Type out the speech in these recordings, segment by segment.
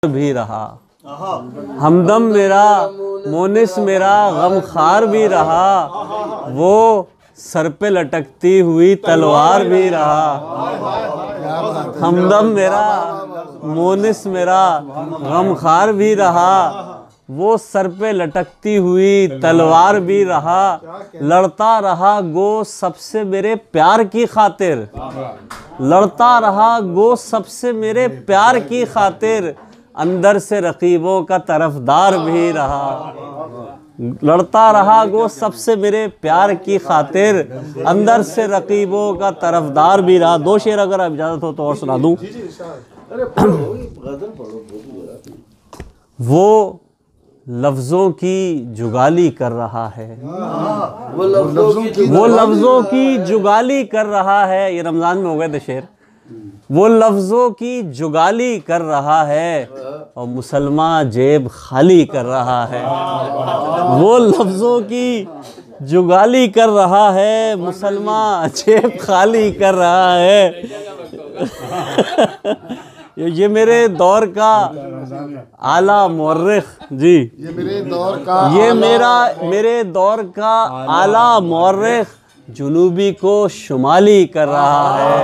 भी रहा, हमदम मेरा मोनिस मेरा गमखार भी रहा, वो सर पे लटकती हुई तलवार भी रहा। हमदम मेरा मोनिस मेरा गमखार भी रहा, वो सर पे लटकती हुई तलवार भी रहा। लड़ता रहा गो सबसे मेरे प्यार की खातिर, लड़ता रहा गो सबसे मेरे प्यार की खातिर, अंदर से रकीबों का तरफदार भी रहा। लड़ता रहा गो सबसे मेरे प्यार की खातिर, अंदर से रकीबों का तरफदार भी रहा। दो शेर अगर आप इजाज़त हो तो और सुना दूं। वो लफ्ज़ों की जुगाली कर रहा है, वो लफ्ज़ों की जुगाली कर रहा है। ये रमज़ान में हो गए थे शेर। वो लफ्ज़ों की जुगाली कर रहा है और मुसलमान जेब खाली कर रहा है। वो लफ्ज़ों की जुगाली कर रहा है, मुसलमान जेब खाली कर रहा है। ये मेरे दौर का आला मौर्रिख जी, ये मेरे दौर का आला मौर्रिख जुनूबी को शुमाली कर रहा है।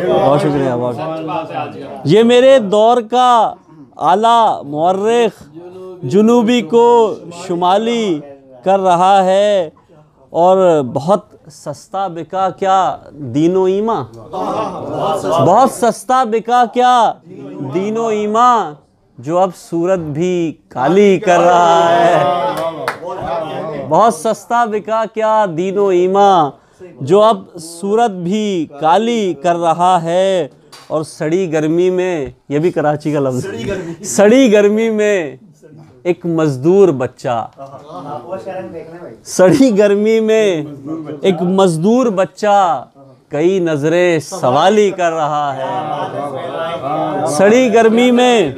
बहुत शुक्रिया, बहुत। ये मेरे दौर का आला मौर्रिख जुनूबी को शुमाली कर रहा है और बहुत सस्ता बिका क्या दीनो ईमा, बहुत सस्ता बिका क्या दीनो ईमा, जो अब सूरत भी काली कर रहा है। बहुत सस्ता बिका क्या दीनो ईमा, जो अब सूरत भी काली कर रहा है। और सड़ी गर्मी में, ये भी कराची का लफ्ज़, सड़ी गर्मी में एक मजदूर बच्चा, सड़ी गर्मी में एक मजदूर बच्चा कई नजरें सवाली कर रहा है। सड़ी गर्मी में,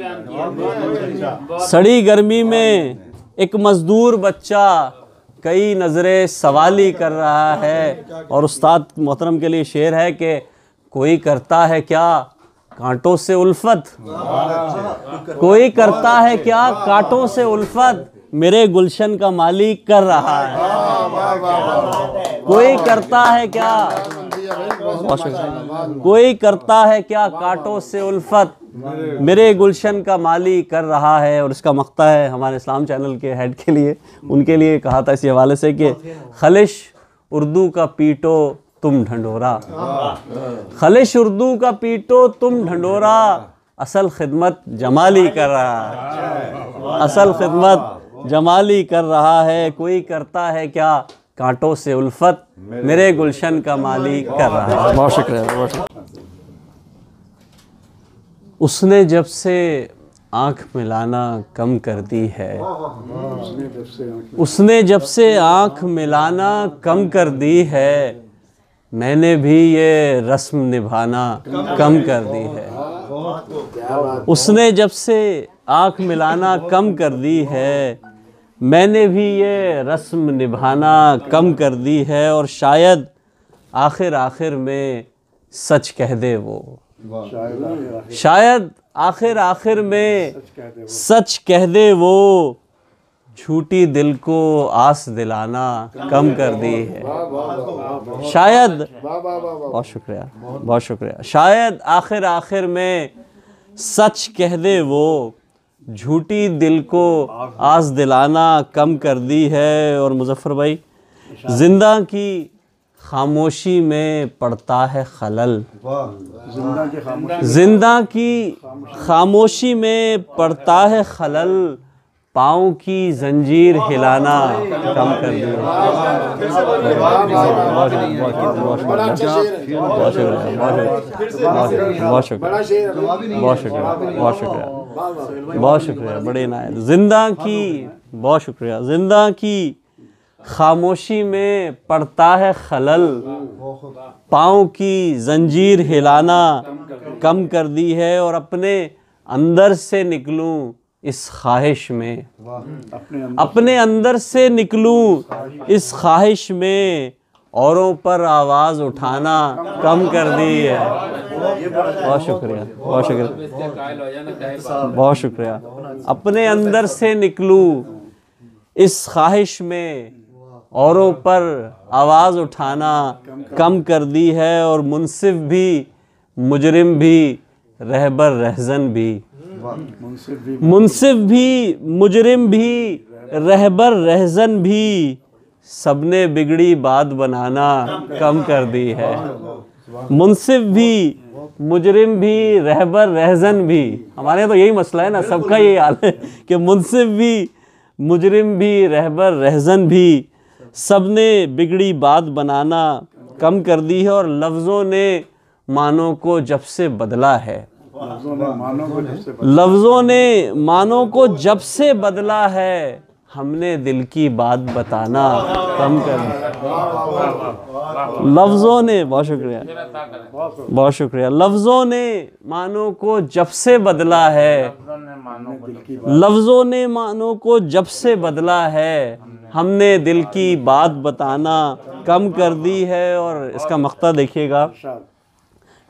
सड़ी गर्मी में एक मजदूर बच्चा कई नजरें सवाली कर रहा है। और उस्ताद मोहतरम के लिए शेर है कि कोई करता है क्या कांटों से उल्फत, कोई करता है क्या कांटों से उल्फत, मेरे गुलशन का मालिक कर रहा है। कोई करता है क्या, कोई करता है क्या कांटों से उल्फत, मेरे गुलशन का मालिक कर रहा है। और इसका मक्ता है हमारे इस्लाम चैनल के हेड के लिए, उनके लिए कहा था इसी हवाले से कि खलिश उर्दू का पीटो तुम ढंढोरा, खलिश उर्दू का पीटो तुम ढंढोरा, असल खिदमत जमाली कर रहा है, असल खिदमत जमाली कर रहा है। कोई करता है क्या कांटों से उल्फत, मेरे गुलशन का मालिक कर रहा है। बहुत शुक्रिया। उसने जब से आँख मिलाना कम कर दी है, उसने जब से आँख मिलाना कम कर दी है, मैंने भी ये रस्म निभाना कम कर दी है। उसने जब से आँख मिलाना कम कर दी है, मैंने भी ये रस्म निभाना कम कर दी है। और शायद आखिर आखिर में सच कह दे वो, शायद आखिर आखिर में सच कह दे वो, झूठी दिल को आस दिलाना कम कर दी है। शायद, बहुत शुक्रिया, बहुत शुक्रिया। शायद आखिर आखिर में सच कह दे वो, झूठी दिल को आस दिलाना कम कर दी है। और मुजफ्फर भाई, जिंदा की खामोशी में पड़ता है खलल, जिंदा की खामोशी में पड़ता है खलल, पाँव की जंजीर हिलाना कम कर दी। बहुत शुक्रिया, बहुत शुक्रिया, बहुत शुक्रिया, बहुत शुक्रिया, बड़े इनायत। जिंदा की, बहुत शुक्रिया। जिंदा की खामोशी में पड़ता है खलल, पाँव की जंजीर हिलाना कम कर दी है। और अपने अंदर से निकलूं इस ख्वाहिश में, अपने अंदर से निकलूं इस ख्वाहिश में, औरों पर आवाज़ उठाना कम कर दी है। बहुत शुक्रिया, बहुत शुक्रिया, बहुत शुक्रिया। अपने अंदर से निकलूं इस ख्वाहिश में औरों पर आवाज़ उठाना कम कर दी है, और मुनसिफ भी मुजरिम भी रहबर रहजन भी, मुनसिफ भी मुजरिम भी रहबर रहजन भी, सबने बिगड़ी बात बनाना कम कर दी है। मुनसिफ भी मुजरिम भी रहबर रहजन भी, हमारे यहाँ तो यही मसला है ना, सबका यही हाल है कि मुनसिफ भी मुजरिम भी रहबर रहजन भी, सबने बिगड़ी बात बनाना कम कर दी है, और लफ्ज़ों ने मानों को जब से बदला है, लफ्ज़ों ने मानों को जब से बदला है, हमने दिल की बात बताना कम कर दिया। लफ्ज़ों ने, बहुत शुक्रिया, बहुत शुक्रिया, लफ्ज़ों ने मानों को जब से बदला है, लफ्ज़ों ने मानों को जब से बदला है, हमने दिल की बात बताना कम कर दी है। और इसका मक़ता देखिएगा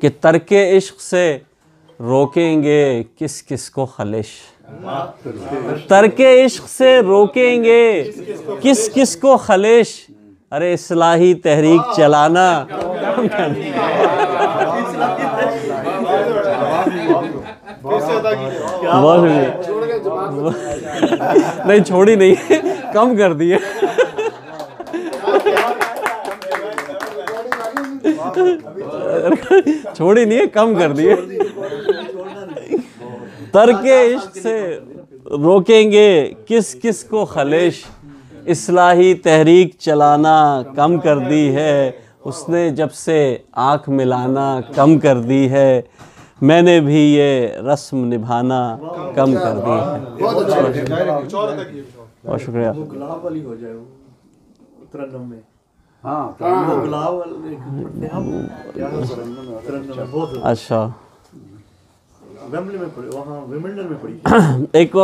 कि तर्के इश्क से रोकेंगे किस किस को खलिश, तर्के इश्क से रोकेंगे किस किस को खलिश, अरे इस्लाही तहरीक चलाना कम कर दी। नहीं छोड़ी नहीं, कम कर दिए। छोड़ी नहीं है, कम कर दिए। तर्के इश्क से रोकेंगे किस किस को खलिश, इस्लाही तहरीक चलाना कम कर दी है, उसने जब से आँख मिलाना कम कर दी है, मैंने भी ये रस्म निभाना कम कर दी है। बहुत शुक्रिया। अच्छा, एक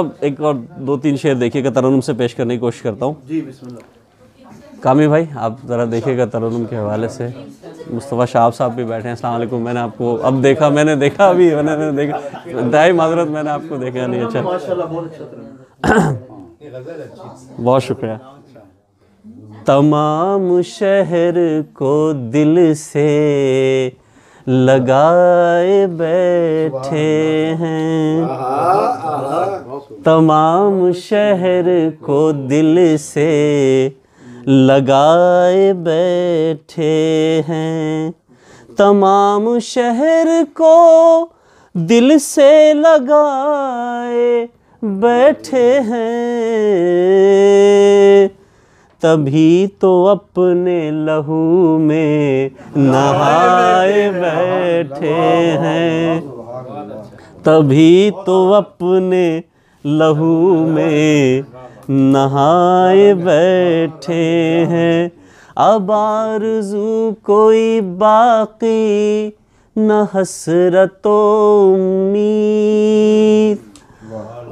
और दो तीन शेर देखिएगा, तरन्नुम से पेश करने की कोशिश करता हूँ जी। बिस्मिल्लाह। कामी भाई आप ज़रा देखिएगा तरन्नुम के हवाले से। मुस्तफ़ा शाहब साहब भी बैठे हैं। अस्सलाम वालेकुम। मैंने आपको अब देखा, मैंने देखा अभी, मैंने देखा, दाई माजरत, मैंने आपको देखा नहीं। अच्छा, बहुत शुक्रिया। तमाम शहर को दिल से लगाए बैठे हैं, तमाम शहर को दिल से लगाए बैठे हैं, तमाम शहर को दिल से लगाए बैठे हैं, तभी तो अपने लहू में नहाए बैठे हैं, तभी तो अपने लहू में नहाए बैठे हैं। अब आरज़ू कोई बाकी न हसरतो उम्मीद,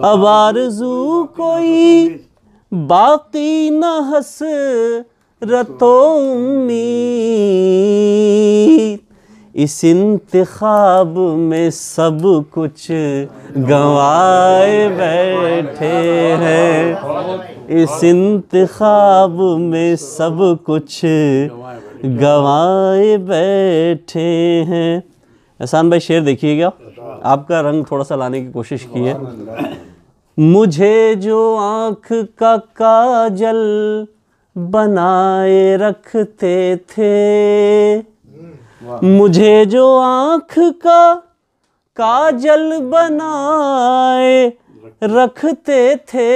अब आरज़ू कोई बाकी न हसरतो उम्मीद, इस इंतखाब में सब कुछ गंवाए बैठे हैं, इस इंतखाब में सब कुछ गंवाए बैठे हैं। एहसान भाई शेर देखिएगा, आपका रंग थोड़ा सा लाने की कोशिश की है। मुझे जो आँख का काजल बनाए रखते थे, मुझे जो आँख का काजल बनाए रखते थे,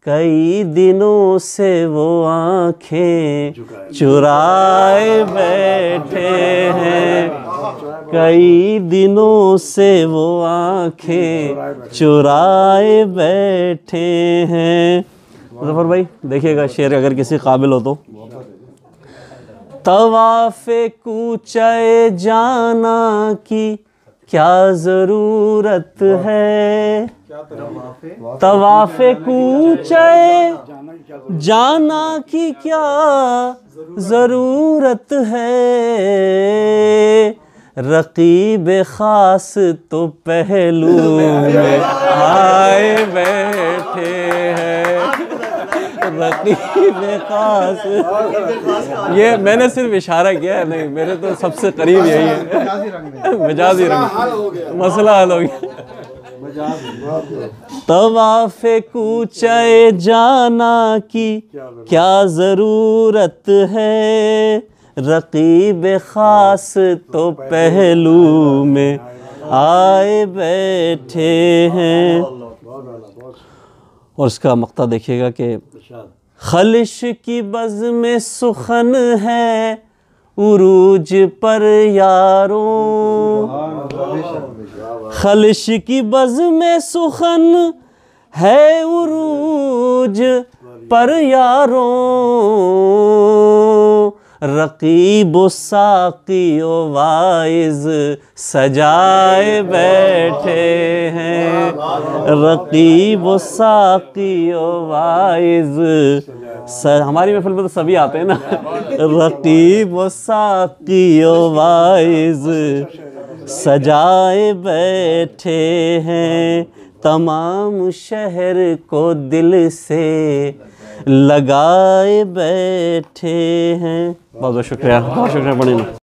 कई दिनों से वो आँखें चुराए बैठे हैं, कई दिनों से वो आँखें चुराए बैठे हैं। मुज़फ़्फ़र भाई देखिएगा शेर, अगर किसी काबिल हो तो। तवाफ़े कूचे जाना की क्या ज़रूरत है, तवाफ़े कूचे जाना की क्या ज़रूरत है, रकीब ख़ास तो पहलू में आए बैठे हैं, रकीब ख़ास। ये मैंने सिर्फ इशारा किया है, नहीं मेरे तो सबसे करीब यही है, मजाजी रंग, मसला हल हो गया। तवाफ़े कूचे जाना की क्या ज़रूरत है, रकीब ख़ास तो पहलू में आए बैठे हैं। और इसका मक्ता देखिएगा कि खलिश की बज़ में सुखन है उरूज पर यारों, खलिश की बज़ में सुखन है उरूज पर यारों, रकीब साक़ी वाइज़ सजाए बैठे हैं, रकीब साक़ी वाइज़। हमारी महफ़िल में तो सभी आते हैं ना, रकीब साक़ी वाइज़ सजाए बैठे हैं, तमाम शहर को दिल से लगाए बैठे हैं। बहुत बहुत शुक्रिया, बहुत शुक्रिया। बड़ी